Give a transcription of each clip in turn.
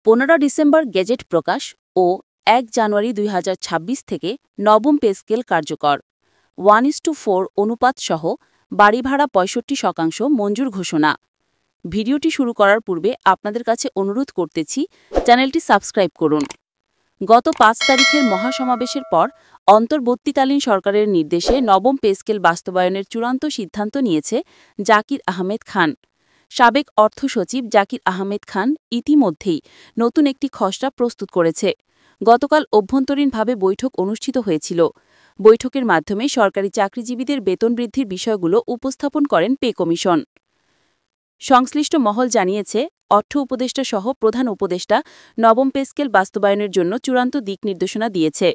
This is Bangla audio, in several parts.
15 ডিসেম্বর গেজেট প্রকাশ ও 1 জানুয়ারি 2026 থেকে নবম পে স্কেল কার্যকর। 1:4 অনুপাত সহ বাড়ি ভাড়া 65% মঞ্জুর ঘোষণা। ভিডিওটি শুরু করার পূর্বে আপনাদের কাছে অনুরোধ করতেছি, চ্যানেলটি সাবস্ক্রাইব করুন। গত 5 তারিখের মহাসমাবেশের পর অন্তর্বর্তীকালীন সরকারের নির্দেশে নবম পে স্কেল বাস্তবায়নের চূড়ান্ত সিদ্ধান্ত নিয়েছে জাকির আহমেদ খান। সাবেক অর্থ সচিব জাকির আহমেদ খান ইতিমধ্যেই নতুন একটি খসড়া প্রস্তুত করেছে। গতকাল অভ্যন্তরীণভাবে বৈঠক অনুষ্ঠিত হয়েছিল। বৈঠকের মাধ্যমে সরকারি চাকরিজীবীদের বেতন বৃদ্ধির বিষয়গুলো উপস্থাপন করেন পে কমিশন। সংশ্লিষ্ট মহল জানিয়েছে, অর্থ উপদেষ্টা সহ প্রধান উপদেষ্টা নবম পে স্কেল বাস্তবায়নের জন্য চূড়ান্ত দিক নির্দেশনা দিয়েছে।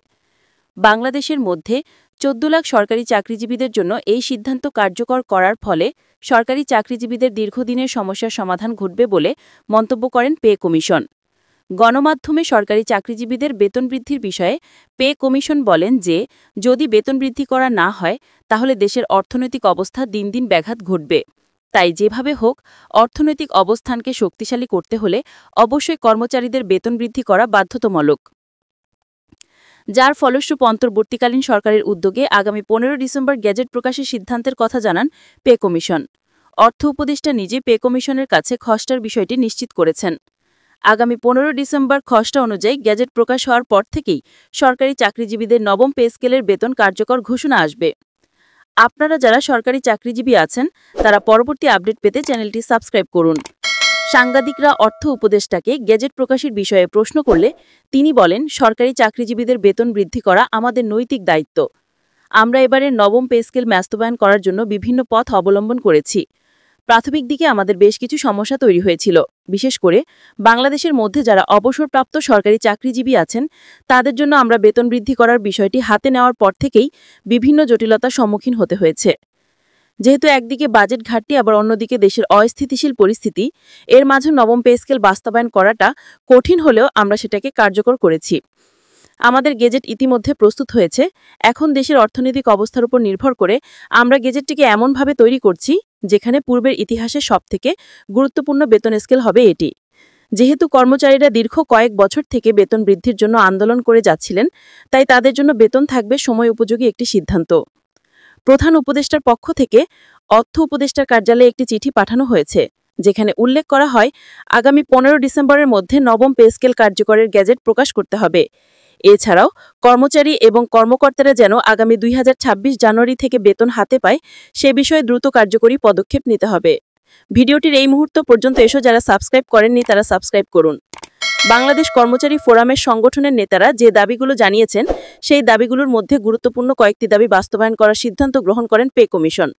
বাংলাদেশের মধ্যে 14 লাখ সরকারি চাকরিজীবীদের জন্য এই সিদ্ধান্ত কার্যকর করার ফলে সরকারি চাকরিজীবীদের দীর্ঘদিনের সমস্যার সমাধান ঘটবে বলে মন্তব্য করেন পে কমিশন। গণমাধ্যমে সরকারি চাকরিজীবীদের বেতন বৃদ্ধির বিষয়ে পে কমিশন বলেন যে, যদি বেতন বৃদ্ধি করা না হয় তাহলে দেশের অর্থনৈতিক অবস্থা দিন দিন ব্যাঘাত ঘটবে। তাই যেভাবে হোক অর্থনৈতিক অবস্থানকে শক্তিশালী করতে হলে অবশ্যই কর্মচারীদের বেতন বৃদ্ধি করা বাধ্যতামূলক। যার ফলস্বরূপ অন্তর্বর্তীকালীন সরকারের উদ্যোগে আগামী 15 ডিসেম্বর গেজেট প্রকাশের সিদ্ধান্তের কথা জানান পে কমিশন। অর্থ উপদেষ্টা নিজে পে কমিশনের কাছে খসড়ার বিষয়টি নিশ্চিত করেছেন। আগামী 15 ডিসেম্বর খসড়া অনুযায়ী গেজেট প্রকাশ হওয়ার পর থেকেই সরকারি চাকরিজীবীদের নবম পে স্কেলের বেতন কার্যকর ঘোষণা আসবে। আপনারা যারা সরকারি চাকরিজীবী আছেন তারা পরবর্তী আপডেট পেতে চ্যানেলটি সাবস্ক্রাইব করুন। সাংবাদিকরা অর্থ উপদেষ্টাকে গেজেট প্রকাশের বিষয়ে প্রশ্ন করলে তিনি বলেন, সরকারি চাকরিজীবীদের বেতন বৃদ্ধি করা আমাদের নৈতিক দায়িত্ব। আমরা এবারের নবম পে স্কেল বাস্তবায়ন করার জন্য বিভিন্ন পথ অবলম্বন করেছি। প্রাথমিক দিকে আমাদের বেশ কিছু সমস্যা তৈরি হয়েছিল, বিশেষ করে বাংলাদেশের মধ্যে যারা অবসরপ্রাপ্ত সরকারি চাকরিজীবী আছেন তাদের জন্য আমরা বেতন বৃদ্ধি করার বিষয়টি হাতে নেওয়ার পর থেকেই বিভিন্ন জটিলতার সম্মুখীন হতে হয়েছে। যেহেতু একদিকে বাজেট ঘাটতি আবার অন্যদিকে দেশের অস্থিতিশীল পরিস্থিতি, এর মাঝে নবম পে স্কেল বাস্তবায়ন করাটা কঠিন হলেও আমরা সেটাকে কার্যকর করেছি। আমাদের গেজেট ইতিমধ্যে প্রস্তুত হয়েছে। এখন দেশের অর্থনৈতিক অবস্থার উপর নির্ভর করে আমরা গেজেটটিকে এমনভাবে তৈরি করছি যেখানে পূর্বের ইতিহাসের সবথেকে গুরুত্বপূর্ণ বেতন স্কেল হবে এটি। যেহেতু কর্মচারীরা দীর্ঘ কয়েক বছর থেকে বেতন বৃদ্ধির জন্য আন্দোলন করে যাচ্ছিলেন, তাই তাদের জন্য বেতন থাকবে সময় উপযোগী একটি সিদ্ধান্ত। প্রধান উপদেষ্টার পক্ষ থেকে অর্থ উপদেষ্টার কার্যালয়ে একটি চিঠি পাঠানো হয়েছে, যেখানে উল্লেখ করা হয় আগামী 15 ডিসেম্বরের মধ্যে নবম পে স্কেল কার্যকরের গেজেট প্রকাশ করতে হবে। এছাড়াও কর্মচারী এবং কর্মকর্তারা যেন আগামী 2026 জানুয়ারি থেকে বেতন হাতে পায় সে বিষয়ে দ্রুত কার্যকরী পদক্ষেপ নিতে হবে। ভিডিওটির এই মুহূর্ত পর্যন্ত এসে যারা সাবস্ক্রাইব করেননি তারা সাবস্ক্রাইব করুন। বাংলাদেশ কর্মচারী ফোরামের সংগঠনের নেতারা যে দাবিগুলো জানিয়েছেন সেই দাবিগুলোর মধ্যে গুরুত্বপূর্ণ কয়েকটি দাবি বাস্তবায়ন করার সিদ্ধান্ত গ্রহণ করেন পে কমিশন।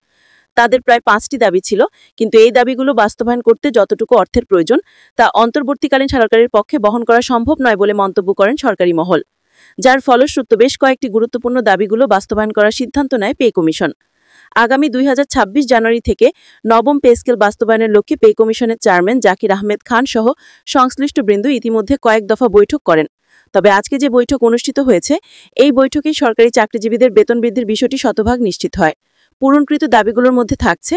তাদের প্রায় 5টি দাবি ছিল, কিন্তু এই দাবিগুলো বাস্তবায়ন করতে যতটুকু অর্থের প্রয়োজন তা অন্তর্বর্তীকালীন সরকারের পক্ষে বহন করা সম্ভব নয় বলে মন্তব্য করেন সরকারি মহল। যার ফলশ্রুত বেশ কয়েকটি গুরুত্বপূর্ণ দাবিগুলো বাস্তবায়ন করার সিদ্ধান্ত নেয় পে কমিশন। আগামী 2026 জানুয়ারি থেকে নবম পে স্কেল বাস্তবায়নের লক্ষ্যে পে কমিশনের চেয়ারম্যান জাকির আহমেদ খান সহ সংশ্লিষ্ট বৃন্দ ইতিমধ্যে কয়েক দফা বৈঠক করেন। তবে আজকে যে বৈঠক অনুষ্ঠিত হয়েছে এই বৈঠকেই সরকারি চাকরিজীবীদের বেতন বৃদ্ধির বিষয়টি শতভাগ নিশ্চিত হয়। পূরণকৃত দাবিগুলোর মধ্যে থাকছে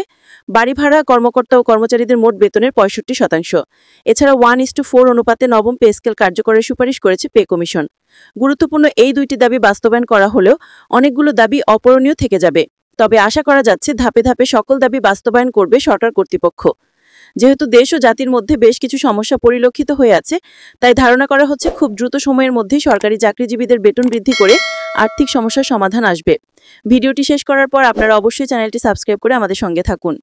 বাড়ি ভাড়া, কর্মকর্তা ও কর্মচারীদের মোট বেতনের 65%। এছাড়া 1:4 অনুপাতে নবম পে স্কেল কার্যকরের সুপারিশ করেছে পে কমিশন। গুরুত্বপূর্ণ এই দুইটি দাবি বাস্তবায়ন করা হলেও অনেকগুলো দাবি অপূরণীয় থেকে যাবে। তবে আশা করা যাচ্ছে ধাপে ধাপে সকল দাবি বাস্তবায়ন করবে সরকার কর্তৃপক্ষ। যেহেতু দেশ ও জাতির মধ্যে বেশ কিছু সমস্যা পরিলক্ষিত হয়ে আছে, তাই ধারণা করা হচ্ছে খুব দ্রুত সময়ের মধ্যেই সরকারি চাকরিজীবীদের বেতন বৃদ্ধি করে আর্থিক সমস্যার সমাধান আসবে। ভিডিওটি শেষ করার পর আপনারা অবশ্যই চ্যানেলটি সাবস্ক্রাইব করে আমাদের সঙ্গে থাকুন।